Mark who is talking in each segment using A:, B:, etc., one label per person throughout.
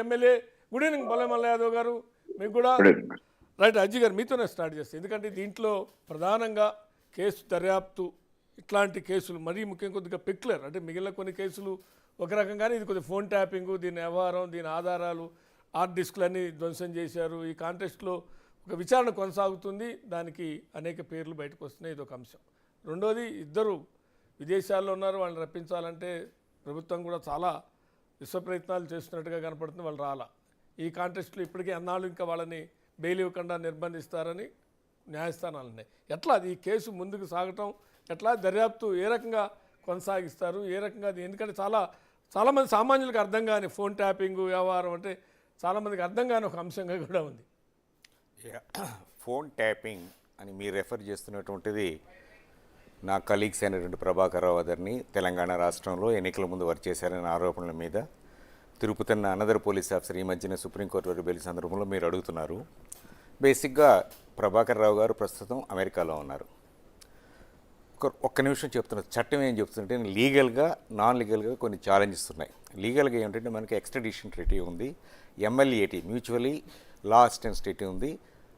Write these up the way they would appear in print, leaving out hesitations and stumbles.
A: MLA. Good evening మల్లె యాదవ్ గారు, మీకు కూడా.
B: ఇప్పుడు
A: రైట్, అజ్జి గారు మీతోనే స్టార్ట్ చేస్తాను, ఎందుకంటే దీంట్లో ప్రధానంగా కేసు దర్యాప్తు, ఇట్లాంటి కేసులు మరీ ముఖ్యం, కొద్దిగా పెక్యులర్, అంటే మిగిలిన కొన్ని కేసులు ఒక రకంగానే, ఇది కొద్దిగా ఫోన్ ట్యాపింగ్, దీని వ్యవహారం, దీని ఆధారాలు, హార్డ్ డిస్క్లన్నీ ధ్వంసం చేశారు. ఈ కాంటెస్ట్లో ఒక విచారణ కొనసాగుతుంది, దానికి అనేక పేర్లు బయటకు వస్తున్నాయి, ఇది ఒక అంశం. రెండోది, ఇద్దరు విదేశాల్లో ఉన్నారు, వాళ్ళని రప్పించాలంటే ప్రభుత్వం కూడా చాలా విశ్వ ప్రయత్నాలు చేస్తున్నట్టుగా కనపడుతుంది, వాళ్ళు రాలా. ఈ కాంటెస్ట్లో ఇప్పటికీ అన్నాళ్ళు ఇంకా వాళ్ళని బెయిల్ ఇవ్వకుండా నిర్బంధిస్తారని న్యాయస్థానాలు ఉన్నాయి. ఎట్లా అది ఈ కేసు ముందుకు సాగటం, ఎట్లా దర్యాప్తు ఏ రకంగా కొనసాగిస్తారు, ఏ రకంగా అది, ఎందుకంటే చాలామంది సామాన్యులకు అర్థం కాని ఫోన్ ట్యాపింగ్ వ్యవహారం అంటే చాలామందికి అర్థం కాని ఒక అంశంగా కూడా ఉంది.
C: ఫోన్ ట్యాపింగ్ అని మీరు రెఫర్ చేస్తున్నటువంటిది నా కలీగ్స్ అయినటువంటి ప్రభాకర్ రావు గారిని తెలంగాణ రాష్ట్రంలో ఎన్నికల ముందు వర్క్ చేశారనే ఆరోపణల మీద తిరుపతిన్న అనదర్ పోలీస్ ఆఫీసర్ ఈ మధ్యన సుప్రీంకోర్టు వారి బెయిల్ సందర్భంలో మీరు అడుగుతున్నారు. బేసిక్గా ప్రభాకర్ రావు గారు ప్రస్తుతం అమెరికాలో ఉన్నారు. ఒక్క నిమిషం చెప్తున్నారు, చట్టం ఏం చెప్తుంటే లీగల్గా నాన్ లీగల్గా కొన్ని ఛాలెంజెస్ ఉన్నాయి. లీగల్గా ఏమిటంటే మనకి ఎక్స్ట్రడిషన్ ట్రీటీ ఉంది, MLAT మ్యూచువలీ లా అసిస్టెన్స్ ట్రీటీ ఉంది,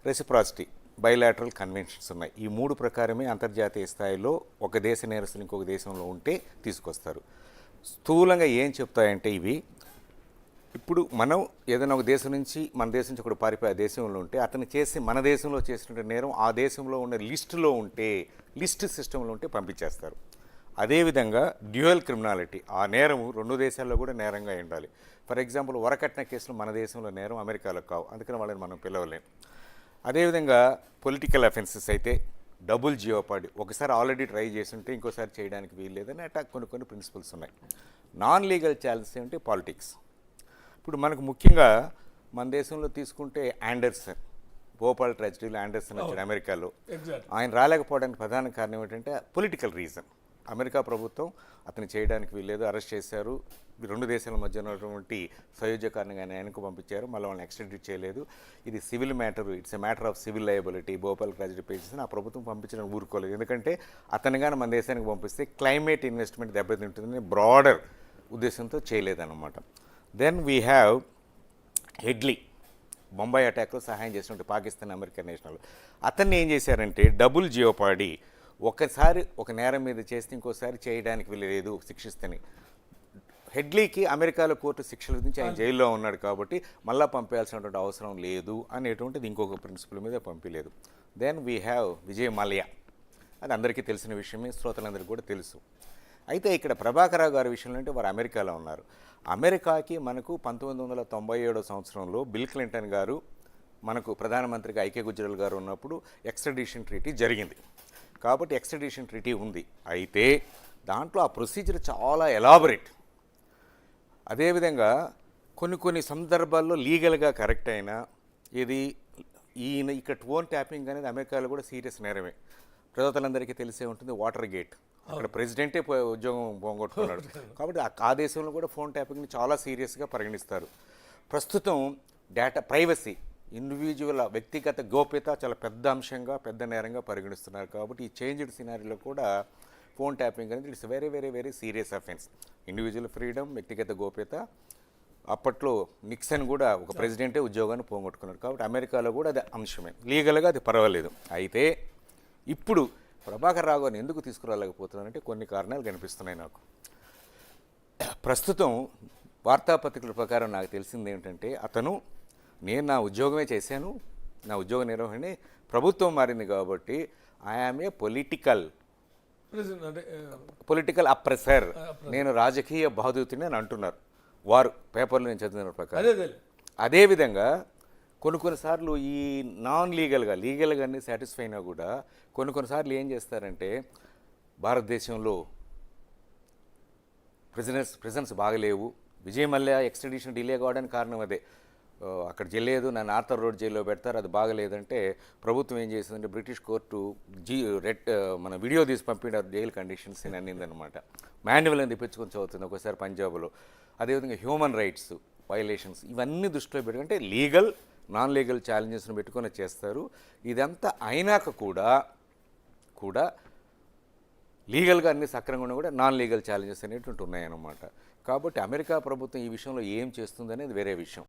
C: రెసిప్రాసిటీ బైలాటరల్ కన్వెన్షన్స్ ఉన్నాయి. ఈ మూడు ప్రకారమే అంతర్జాతీయ స్థాయిలో ఒక దేశ నేరస్తులు ఇంకొక దేశంలో ఉంటే తీసుకొస్తారు. స్థూలంగా ఏం చెప్తాయంటే ఇవి, ఇప్పుడు మనం ఏదైనా ఒక దేశం నుంచి మన దేశం నుంచి ఒకటి పారిపోయి ఆ దేశంలో ఉంటే అతను చేసి మన దేశంలో చేసిన నేరం ఆ దేశంలో ఉన్న లిస్టులో ఉంటే, లిస్ట్ సిస్టంలో ఉంటే పంపించేస్తారు. అదేవిధంగా డ్యూయల్ క్రిమినాలిటీ, ఆ నేరం రెండు దేశాల్లో కూడా నేరంగా ఉండాలి. ఫర్ ఎగ్జాంపుల్ వరకట్న కేసులు మన దేశంలో నేరం, అమెరికాలో కావు, అందుకని వాళ్ళని మనం పిలవలేం. అదేవిధంగా పొలిటికల్ అఫెన్సెస్ అయితే డబుల్ జియోపార్డీ, ఒకసారి ఆల్రెడీ ట్రై చేసి ఉంటే ఇంకోసారి చేయడానికి వీలు లేదని అట్లా కొన్ని ప్రిన్సిపల్స్ ఉన్నాయి. నాన్ లీగల్ ఛాలెంజ్ ఏంటి, పాలిటిక్స్. ఇప్పుడు మనకు ముఖ్యంగా మన దేశంలో తీసుకుంటే ఆండర్సన్, భోపాల్ ట్రాజడీలో ఆండర్సన్ వచ్చాడు అమెరికాలో. ఆయన రాలేకపోవడానికి ప్రధాన కారణం ఏంటంటే పొలిటికల్ రీజన్. అమెరికా ప్రభుత్వం అతను చేయడానికి వీల్లేదు, అరెస్ట్ చేశారు. రెండు దేశాల మధ్య ఉన్నటువంటి సయోధ్య కారణంగా ఆయనకు పంపించారు, మళ్ళీ వాళ్ళని ఎక్స్ట్రాడిట్ చేయలేదు. ఇది civil matter, it's a matter of civil liability. Bhopal tragedy pages ఆ ప్రభుత్వం పంపించడానికి ఊరుకోలేదు, ఎందుకంటే అతను కానీ మన దేశానికి పంపిస్తే క్లైమేట్ ఇన్వెస్ట్మెంట్ దెబ్బతింటుందని బ్రాడర్ ఉద్దేశంతో చేయలేదన్నమాట. Then we have Headley, Bombay అటాక్లో సహాయం చేసినట్టు పాకిస్తాన్ అమెరికన్ నేషనల్. అతన్ని ఏం చేశారంటే డబుల్ జియోపార్డీ, ఒకసారి ఒక నేరం మీద చేస్తే ఇంకోసారి చేయడానికి వీల్లేదు శిక్షిస్తని. హెడ్లీకి అమెరికాలో కోర్టు శిక్షలు విధించి ఆయన జైల్లో ఉన్నాడు కాబట్టి మళ్ళీ పంపేయాల్సినటువంటి అవసరం లేదు అనేటువంటిది ఇంకొక ప్రిన్సిపల్ మీద పంపించలేదు. Then we have Vijay Mallya, అది అందరికీ తెలిసిన విషయమే, శ్రోతలందరికీ కూడా తెలుసు. అయితే ఇక్కడ ప్రభాకర్ రావు గారి విషయంలో అంటే వారు అమెరికాలో ఉన్నారు. అమెరికాకి మనకు 1997 సంవత్సరంలో బిల్ క్లింటన్ గారు మనకు ప్రధానమంత్రిగా ఐకే గుజ్రాల్ గారు ఉన్నప్పుడు ఎక్స్ట్రడిషన్ ట్రీటీ జరిగింది. కాబట్టి ఎక్స్ట్రడిషన్ ట్రీటీ ఉంది. అయితే దాంట్లో ఆ ప్రొసీజర్ చాలా ఎలాబొరేట్. అదేవిధంగా కొన్ని సందర్భాల్లో లీగల్గా కరెక్ట్ అయినా, ఇది ఈయన ఇక్కడ ఫోన్ ట్యాపింగ్ అనేది అమెరికాలో కూడా సీరియస్ నేరమే. ప్రజలందరికీ తెలిసే ఉంటుంది, వాటర్ గేట్, అక్కడ ప్రెసిడెంటే ఉద్యోగం పోగొట్టుకున్నాడు. కాబట్టి ఆ దేశంలో కూడా ఫోన్ ట్యాపింగ్ని చాలా సీరియస్గా పరిగణిస్తారు. ప్రస్తుతం డేటా ప్రైవసీ, ఇండివిజువల్ వ్యక్తిగత గోప్యత చాలా పెద్ద అంశంగా, పెద్ద నేరంగా పరిగణిస్తున్నారు. కాబట్టి ఈ చేంజ్డ్ సినారీలో కూడా ఫోన్ ట్యాపింగ్ అనేది it's very very very serious offence. Individual freedom, వ్యక్తిగత గోప్యత. అప్పట్లో నిక్సన్ కూడా ఒక ప్రెసిడెంటే ఉద్యోగాన్ని పోగొట్టుకున్నాడు. కాబట్టి అమెరికాలో కూడా అది అంశమే, లీగల్గా అది పర్వాలేదు. అయితే ఇప్పుడు ప్రభాకర్ రావు గారిని ఎందుకు తీసుకురాలేకపోతున్నానంటే కొన్ని కారణాలు కనిపిస్తున్నాయి నాకు. ప్రస్తుతం వార్తాపత్రికల ప్రకారం నాకు తెలిసింది ఏంటంటే నేను నా ఉద్యోగమే చేశాను, నా ఉద్యోగ నిర్వహణే, ప్రభుత్వం మారింది కాబట్టి ఐఆమ్ ఏ పొలిటికల్ అప్రెసర్, నేను రాజకీయ బాధితుని అని అంటున్నారు వారు, పేపర్లో నేను చదివిన ప్రకారం. అదేవిధంగా కొన్నిసార్లు ఈ నాన్ లీగల్గా అన్నీ సాటిస్ఫై అయినా కూడా కొన్నిసార్లు ఏం చేస్తారంటే భారతదేశంలో prisons బాగలేవు, Vijay Malya extradition delay కావడానికి కారణం అదే, అక్కడ జైలేదు, నన్ను ఆర్థర్ రోడ్ జైల్లో పెడతారు, అది బాగలేదంటే ప్రభుత్వం ఏం చేసిందంటే బ్రిటిష్ కోర్టు మన వీడియో తీసి పంపినారు జైలు కండిషన్స్ అని అనిందనమాట. మాన్యువల్ అని తెప్పించుకొని చదువుతుంది ఒకసారి పంజాబ్లో. అదేవిధంగా హ్యూమన్ రైట్స్ వైలేషన్స్, ఇవన్నీ దృష్టిలో పెట్టుకుంటే లీగల్ నాన్ లీగల్ ఛాలెంజెస్ను పెట్టుకొని చేస్తారు. ఇదంతా అయినాక కూడా లీగల్గా అన్ని సక్రమంగా కూడా నాన్ లీగల్ ఛాలెంజెస్ అనేటువంటి ఉన్నాయన్నమాట. కాబట్టి అమెరికా ప్రభుత్వం ఈ విషయంలో ఏం చేస్తుందనేది వేరే విషయం.